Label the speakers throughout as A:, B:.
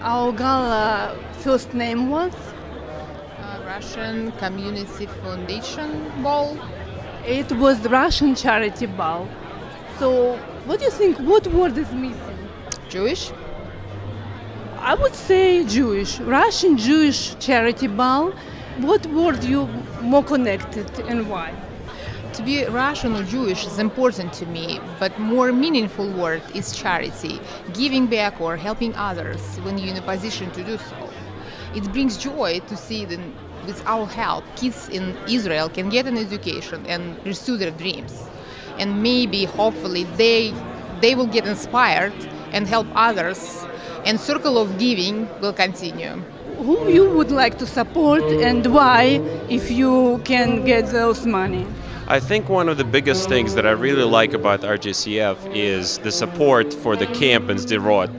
A: Our Gala first name was?
B: Russian Community Foundation Ball.
A: It was the Russian charity ball. So, what do you think? What word is missing?
B: Jewish.
A: I would say Jewish. Russian Jewish charity ball. What word you more connected and why?
B: To be Russian or Jewish is important to me, but more meaningful word is charity, giving back or helping others when you're in a position to do so. It brings joy to see that with our help, kids in Israel can get an education and pursue their dreams. And maybe, hopefully, they will get inspired and help others, and circle of giving will continue.
A: Whom you would like to support and why, if you can get those money?
C: I think one of the biggest things that I really like about RJCF is the support for the camp in Sderot.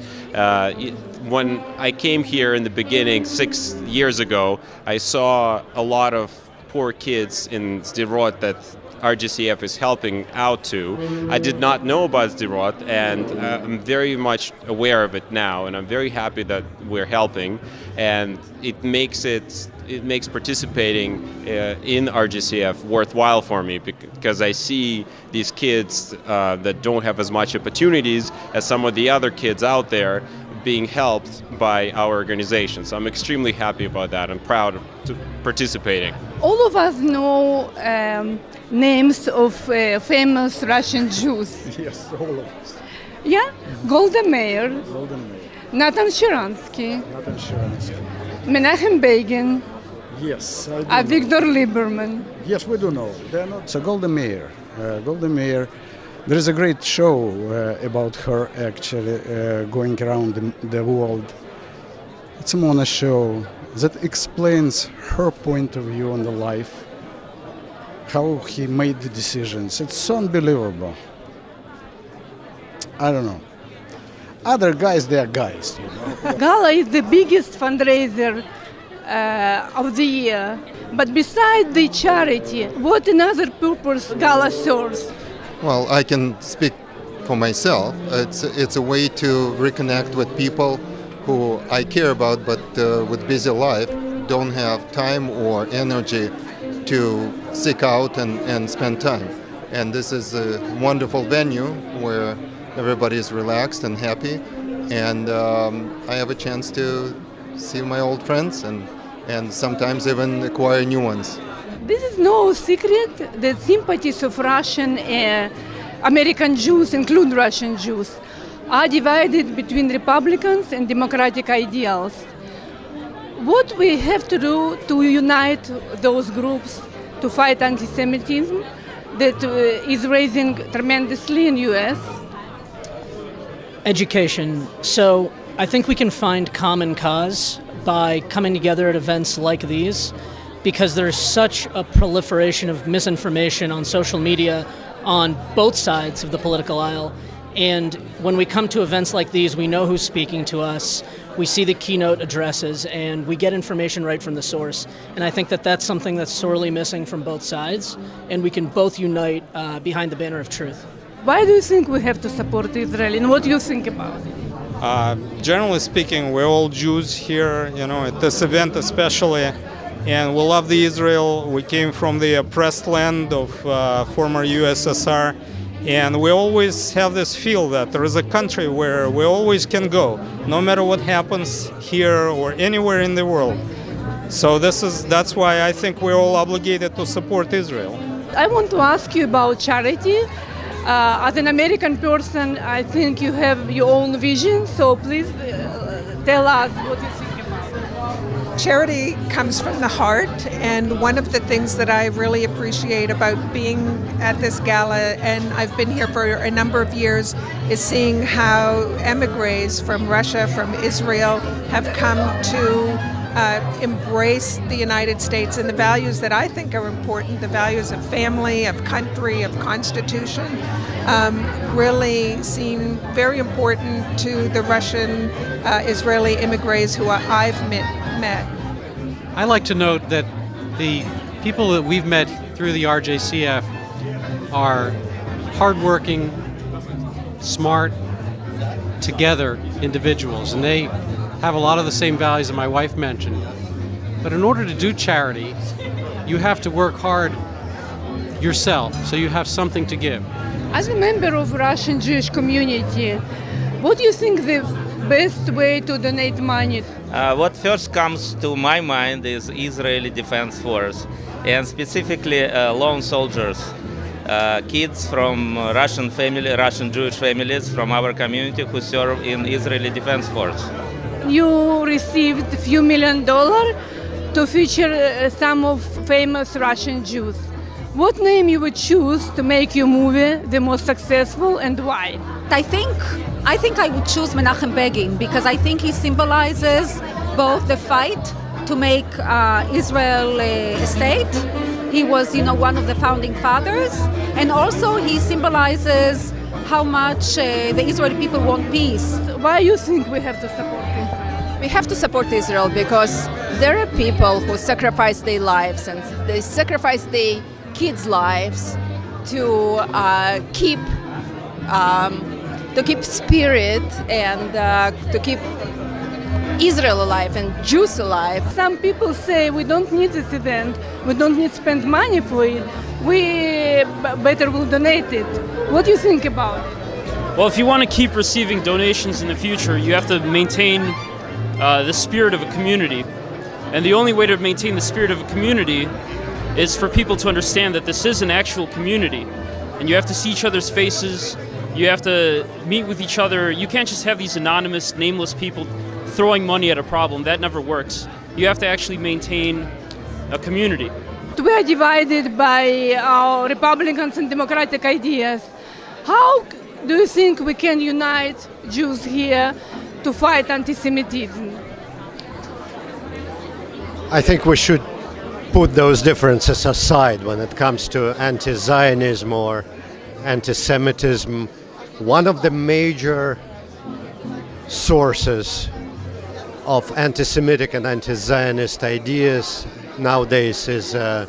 C: When I came here in the beginning 6 years ago, I saw a lot of poor kids in Sderot that RJCF is helping out to. I did not know about Sderot, and I'm very much aware of it now, and I'm very happy that we're helping, and it makes participating in RJCF worthwhile for me, because I see these kids that don't have as much opportunities as some of the other kids out there being helped by our organization. So I'm extremely happy about that. I'm proud of participating.
A: All of us know names of famous Russian Jews.
D: Yes, all of us.
A: Yeah? Golda Meir,
D: Golden Meir,
A: Nathan Sharansky,
D: Nathan Sharansky.
A: Menachem Begin,
D: Yes, I do
A: Avigdor Lieberman.
D: Yes, we do know. They're not. So Golda Meir. Golda Meir. There is a great show about her actually going around the world. It's a Mona show that explains her point of view on the life, how he made the decisions. It's so unbelievable. I don't know. Other guys, they are guys. You know?
A: Gala is the biggest fundraiser of the year. But besides the charity, what another purpose Gala serves?
E: Well, I can speak for myself. It's a way to reconnect with people who I care about, but with busy life don't have time or energy to seek out and spend time. And this is a wonderful venue where everybody is relaxed and happy, and I have a chance to see my old friends and sometimes even acquire new ones.
A: This is no secret that sympathies of Russian American Jews, include Russian Jews, are divided between Republicans and democratic ideals. What we have to do to unite those groups to fight anti-Semitism that is rising tremendously in the U.S.?
F: Education. So I think we can find common cause by coming together at events like these, because there's such a proliferation of misinformation on social media on both sides of the political aisle. And when we come to events like these, we know who's speaking to us, we see the keynote addresses, and we get information right from the source. And I think that that's something that's sorely missing from both sides, and we can both unite behind the banner of truth.
A: Why do you think we have to support Israel, and what do you think about it?
G: Generally speaking, we're all Jews here, at this event especially, and we love the Israel. We came from the oppressed land of former USSR, and we always have this feel that there is a country where we always can go, no matter what happens here or anywhere in the world. So that's why I think we're all obligated to support Israel.
A: I want to ask you about charity. As an American person, I think you have your own vision, so please tell us what you think about it.
H: Charity comes from the heart, and one of the things that I really appreciate about being at this gala, and I've been here for a number of years, is seeing how emigres from Russia, from Israel, have come to embrace the United States and the values that I think are important, the values of family, of country, of constitution, really seem very important to the Russian Israeli immigrants who I've met.
I: I like to note that the people that we've met through the RJCF are hardworking, smart, together individuals, and they have a lot of the same values that my wife mentioned. But in order to do charity, you have to work hard yourself, so you have something to give.
A: As a member of Russian Jewish community, what do you think the best way to donate money?
J: What first comes to my mind is Israeli Defense Force, and specifically lone soldiers, kids from Russian Jewish families from our community who serve in Israeli Defense Force.
A: You received a few $1 million to feature some of famous Russian Jews. What name you would choose to make your movie the most successful, and why?
K: I think I would choose Menachem Begin because I think he symbolizes both the fight to make Israel a state. He was, one of the founding fathers, and also he symbolizes how much the Israeli people want peace.
A: Why you think we have to support Israel?
L: We have to support Israel because there are people who sacrifice their lives, and they sacrifice their kids' lives to keep spirit and to keep Israel alive and Jews alive.
A: Some people say we don't need this event, we don't need to spend money for it, we better will donate it. What do you think about it?
M: Well, if you want to keep receiving donations in the future, you have to maintain the spirit of a community. And the only way to maintain the spirit of a community is for people to understand that this is an actual community. And you have to see each other's faces, you have to meet with each other. You can't just have these anonymous, nameless people throwing money at a problem. That never works. You have to actually maintain a community.
A: We are divided by our Republicans and Democratic ideas. How do you think we can unite Jews here to fight anti-Semitism?
N: I think we should put those differences aside when it comes to anti-Zionism or anti-Semitism. One of the major sources of anti-Semitic and anti-Zionist ideas nowadays is a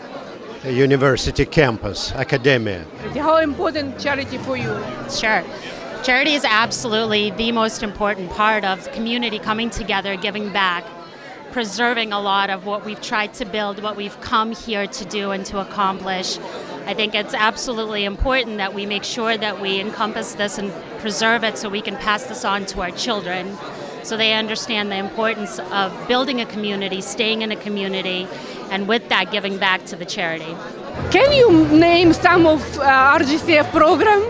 N: university campus, academia.
A: How important charity for you?
O: Sure. Charity is absolutely the most important part of community coming together, giving back, preserving a lot of what we've tried to build, what we've come here to do and to accomplish. I think it's absolutely important that we make sure that we encompass this and preserve it so we can pass this on to our children, so they understand the importance of building a community, staying in a community, and with that, giving back to the charity.
A: Can you name some of RJCF program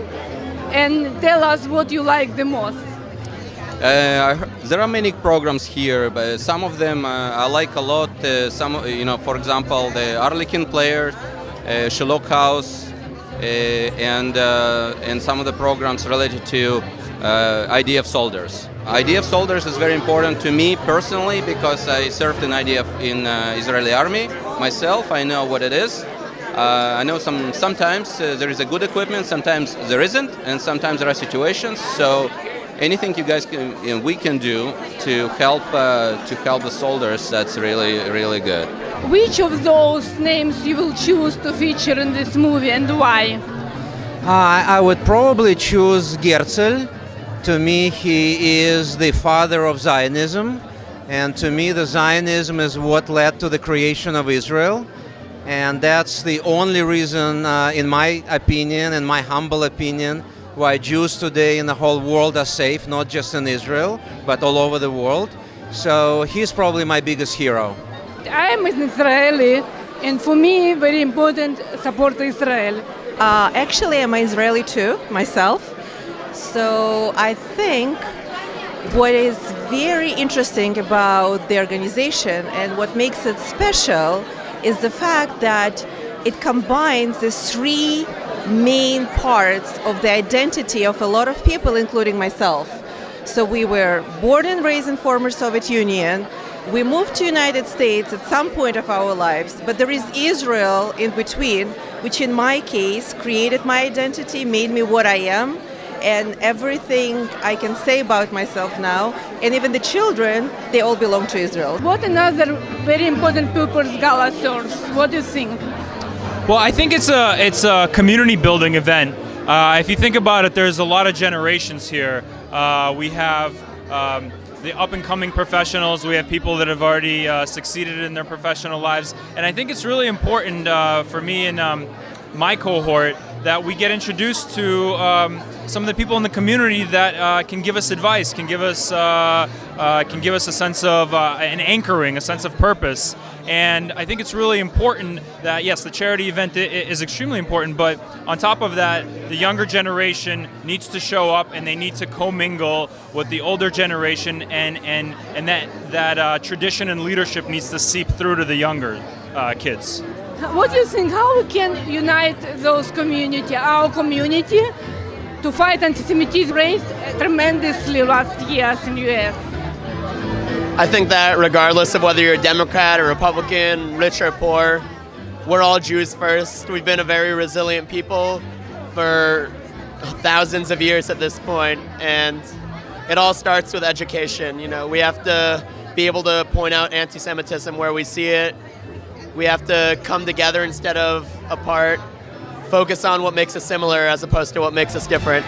A: and tell us what you like the most?
P: There are many programs here, but some of them I like a lot. For example, the Arlequin Player, Shiloh House, and some of the programs related to IDF soldiers. IDF soldiers is very important to me personally because I served in IDF in Israeli army myself. I know what it is. I know sometimes there is a good equipment, sometimes there isn't, and sometimes there are situations. So anything you guys we can do to help the soldiers, that's really good.
A: Which of those names you will choose to feature in this movie and why?
Q: I would probably choose Herzl. To me, he is the father of Zionism, and to me the Zionism is what led to the creation of Israel, and that's the only reason, in my opinion, in my humble opinion, why Jews today in the whole world are safe, not just in Israel, but all over the world. So he's probably my biggest hero.
A: I am an Israeli, and for me, very important, support Israel.
R: Actually, I'm Israeli too, myself. So I think What is very interesting about the organization and what makes it special is the fact that it combines the three main parts of the identity of a lot of people, including myself. So we were born and raised in former Soviet Union. We moved to United States at some point of our lives, but there is Israel in between, which in my case created my identity, made me what I am, and everything I can say about myself now, and even the children, they all belong to Israel.
A: What another very important purpose Gala serves? What do you think?
S: Well, I think it's a community building event. If you think about it, there's a lot of generations here. We have the up-and-coming professionals. We have people that have already succeeded in their professional lives. And I think it's really important for me and my cohort that we get introduced to some of the people in the community that can give us advice, can give us a sense of an anchoring, a sense of purpose. And I think it's really important that, yes, the charity event is extremely important, but on top of that, the younger generation needs to show up and they need to commingle with the older generation, and that tradition and leadership needs to seep through to the younger kids.
A: What do you think? How we can unite those community, our community, to fight anti-Semitism raised tremendously last years in the U.S.?
T: I think that regardless of whether you're a Democrat or Republican, rich or poor, we're all Jews first. We've been a very resilient people for thousands of years at this point, and it all starts with education. You know, we have to be able to point out anti-Semitism where we see it. We have to come together instead of apart, focus on what makes us similar as opposed to what makes us different.